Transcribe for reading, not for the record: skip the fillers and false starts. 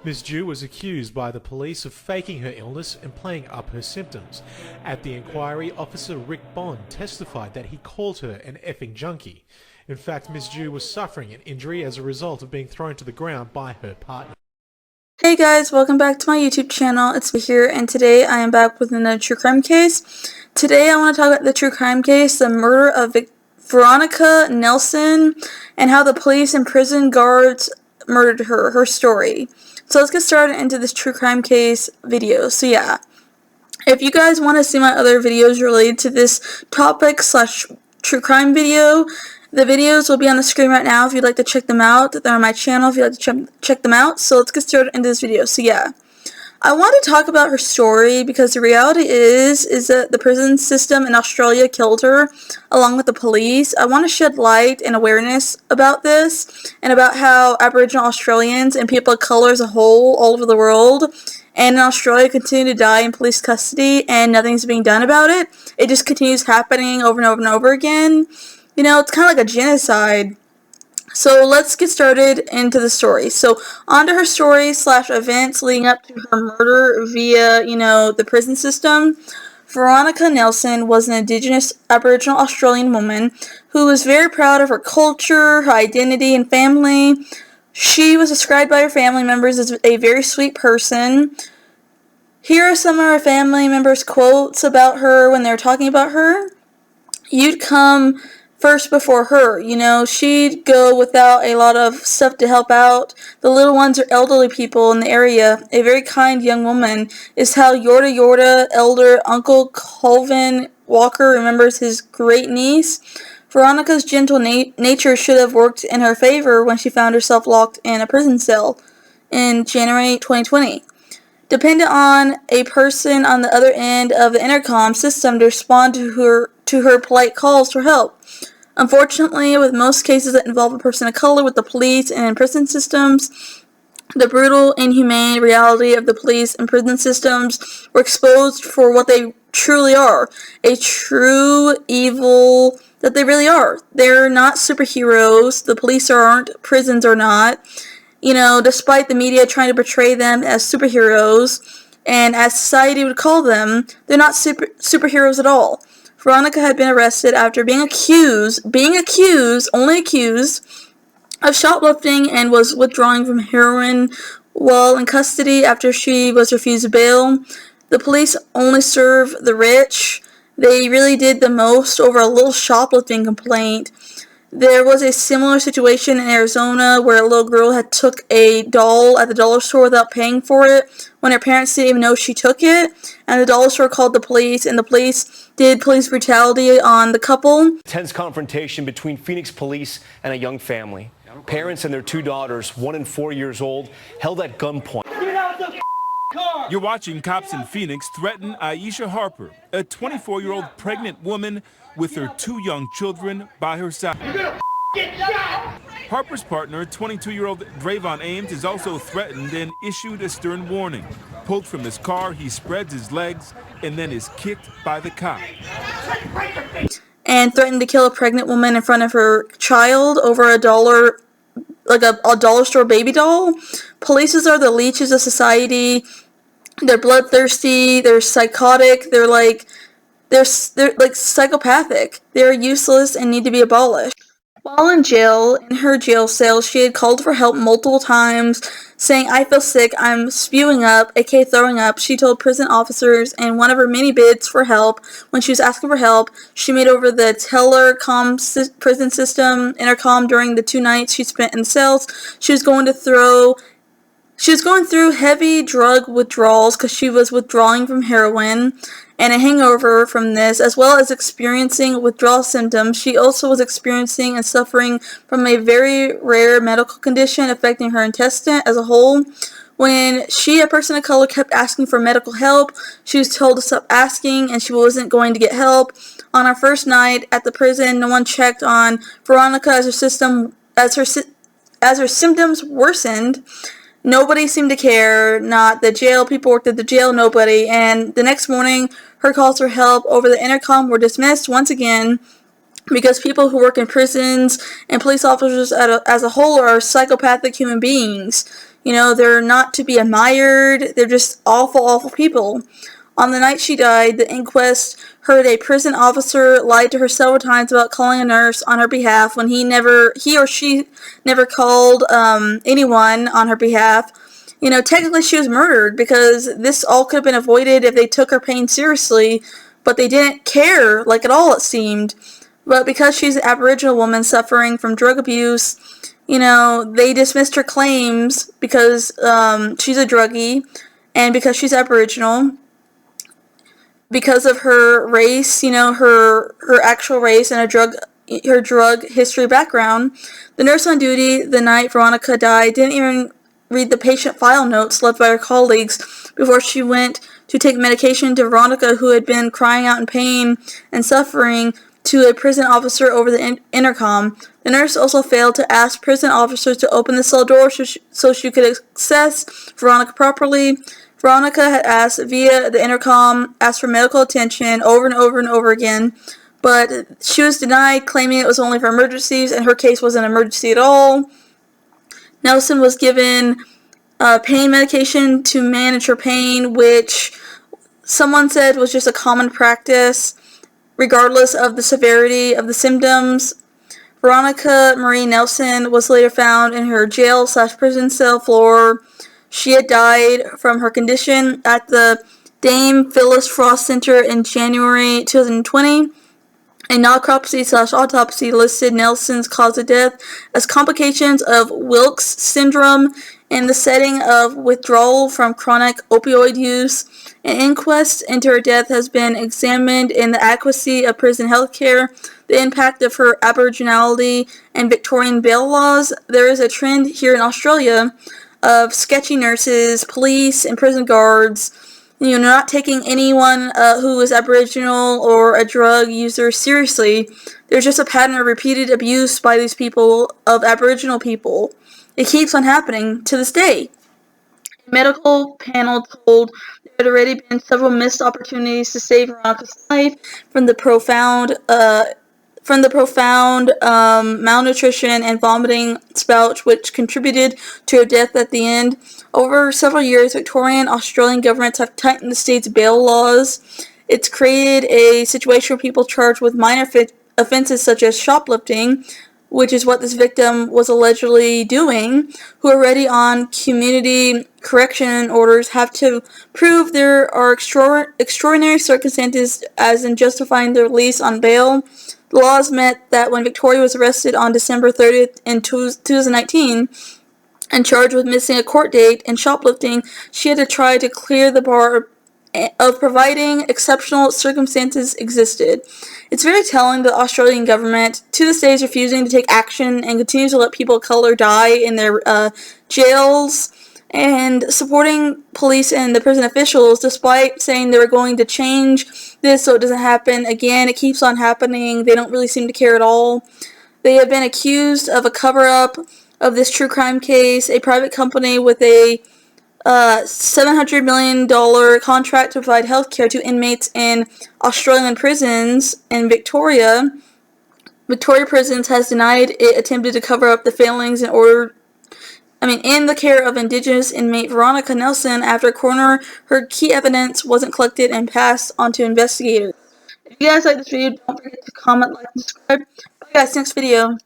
Ms. Jew was accused by the police of faking her illness and playing up her symptoms. At the inquiry, Officer Rick Bond testified that he called her an effing junkie. In fact, Ms. Jew was suffering an injury as a result of being thrown to the ground by her partner. Hey guys, welcome back to my YouTube channel. It's me here, and today I am back with another true crime case. Today I want to talk about the true crime case, the murder of Veronica Nelson, and how the police and prison guards murdered her story. So let's get started into this true crime case video. So yeah, if you guys want to see my other videos related to this topic / true crime video, the videos will be on the screen right now if you'd like to check them out. They're on my channel if you'd like to check them out. So let's get started into this video. So yeah, I want to talk about her story because the reality is that the prison system in Australia killed her along with the police. I want to shed light and awareness about this and about how Aboriginal Australians and people of color as a whole all over the world and in Australia continue to die in police custody and nothing's being done about it. It just continues happening over and over and over again. You know, it's kind of like a genocide. So let's get started into the story. So on to her story / events leading up to her murder via, the prison system. Veronica Nelson was an Indigenous Aboriginal Australian woman who was very proud of her culture, her identity, and family. She was described by her family members as a very sweet person. Here are some of her family members' quotes about her when they were talking about her. "You'd come first before her, she'd go without a lot of stuff to help out. The little ones are elderly people in the area. A very kind young woman," is how Yorta elder Uncle Colvin Walker remembers his great niece. Veronica's gentle nature should have worked in her favor when she found herself locked in a prison cell in January 2020. Dependent on a person on the other end of the intercom system to respond to her polite calls for help. Unfortunately, with most cases that involve a person of color with the police and in prison systems, the brutal, inhumane reality of the police and prison systems were exposed for what they truly are, a true evil that they really are. They're not superheroes. The police aren't. Prisons are not. Despite the media trying to portray them as superheroes, and as society would call them, they're not superheroes at all. Veronica had been arrested after being accused, only accused, of shoplifting and was withdrawing from heroin while in custody after she was refused bail. The police only serve the rich. They really did the most over a little shoplifting complaint. There was a similar situation in Arizona where a little girl had took a doll at the dollar store without paying for it when her parents didn't even know she took it, and the dollar store called the police, and the police did police brutality on the couple. Tense confrontation between Phoenix police and a young family. Parents and their two daughters, 1 and 4 years old, held at gunpoint. You're watching cops in Phoenix threaten Aisha Harper, a 24-year-old pregnant woman with her 2 young children by her side. Harper's partner, 22-year-old Drayvon Ames, is also threatened and issued a stern warning. Pulled from his car, he spreads his legs and then is kicked by the cop. And threatened to kill a pregnant woman in front of her child over a dollar, like a dollar store baby doll. Police are the leeches of society. They're bloodthirsty. They're psychotic. They're like psychopathic. They're useless and need to be abolished. While in jail, in her jail cell, she had called for help multiple times, saying, "I feel sick, I'm spewing up," aka throwing up. She told prison officers in one of her many bids for help, when she was asking for help, she made over the telecom prison system intercom during the 2 nights she spent in the cells. She was going through heavy drug withdrawals because she was withdrawing from heroin and a hangover from this, as well as experiencing withdrawal symptoms. She also was experiencing and suffering from a very rare medical condition affecting her intestine as a whole. When she, a person of color, kept asking for medical help, she was told to stop asking and she wasn't going to get help. On our first night at the prison, no one checked on Veronica as her symptoms worsened. Nobody seemed to care, not the jail people worked at the jail, nobody, and the next morning her calls for help over the intercom were dismissed once again because people who work in prisons and police officers as a whole are psychopathic human beings. They're not to be admired. They're just awful, awful people. On the night she died, the inquest heard a prison officer lied to her several times about calling a nurse on her behalf when he or she never called anyone on her behalf. Technically she was murdered because this all could have been avoided if they took her pain seriously, but they didn't care, at all, it seemed. But because she's an Aboriginal woman suffering from drug abuse, they dismissed her claims because she's a druggie and because she's Aboriginal. Because of her race, her actual race and her drug history background. The nurse on duty the night Veronica died didn't even read the patient file notes left by her colleagues before she went to take medication to Veronica, who had been crying out in pain and suffering, to a prison officer over the intercom. The nurse also failed to ask prison officers to open the cell door so she could access Veronica properly. Veronica had asked via the intercom, asked for medical attention over and over and over again, but she was denied, claiming it was only for emergencies, and her case wasn't an emergency at all. Nelson was given pain medication to manage her pain, which someone said was just a common practice, regardless of the severity of the symptoms. Veronica Marie Nelson was later found in her jail/prison cell floor. She had died from her condition at the Dame Phyllis Frost Center in January 2020. A necropsy/autopsy listed Nelson's cause of death as complications of Wilkes syndrome in the setting of withdrawal from chronic opioid use. An inquest into her death has been examined in the adequacy of prison health care, the impact of her Aboriginality, and Victorian bail laws. There is a trend here in Australia of sketchy nurses, police, and prison guards, not taking anyone who is Aboriginal or a drug user seriously. There's just a pattern of repeated abuse by these people of Aboriginal people. It keeps on happening to this day. A medical panel told there had already been several missed opportunities to save Veronica's life from the profound malnutrition and vomiting spout, which contributed to her death at the end. Over several years, Victorian and Australian governments have tightened the state's bail laws. It's created a situation where people charged with minor offenses such as shoplifting, which is what this victim was allegedly doing, who are already on community correction orders, have to prove there are extraordinary circumstances as in justifying their release on bail. The laws meant that when Victoria was arrested on December 30th in 2019 and charged with missing a court date and shoplifting, she had to try to clear the bar of providing exceptional circumstances existed. It's very telling that the Australian government to this day is refusing to take action and continues to let people of color die in their jails, and supporting police and the prison officials despite saying they were going to change this so it doesn't happen again. It keeps on happening. They don't really seem to care at all. They have been accused of a cover-up of this true crime case. A private company with a $700 million contract to provide health care to inmates in Australian prisons in Victoria. Victoria Prisons has denied it attempted to cover up the failings in the care of Indigenous inmate Veronica Nelson after a coroner heard key evidence wasn't collected and passed on to investigators. If you guys like this video, don't forget to comment, like, and subscribe. Bye guys, next video.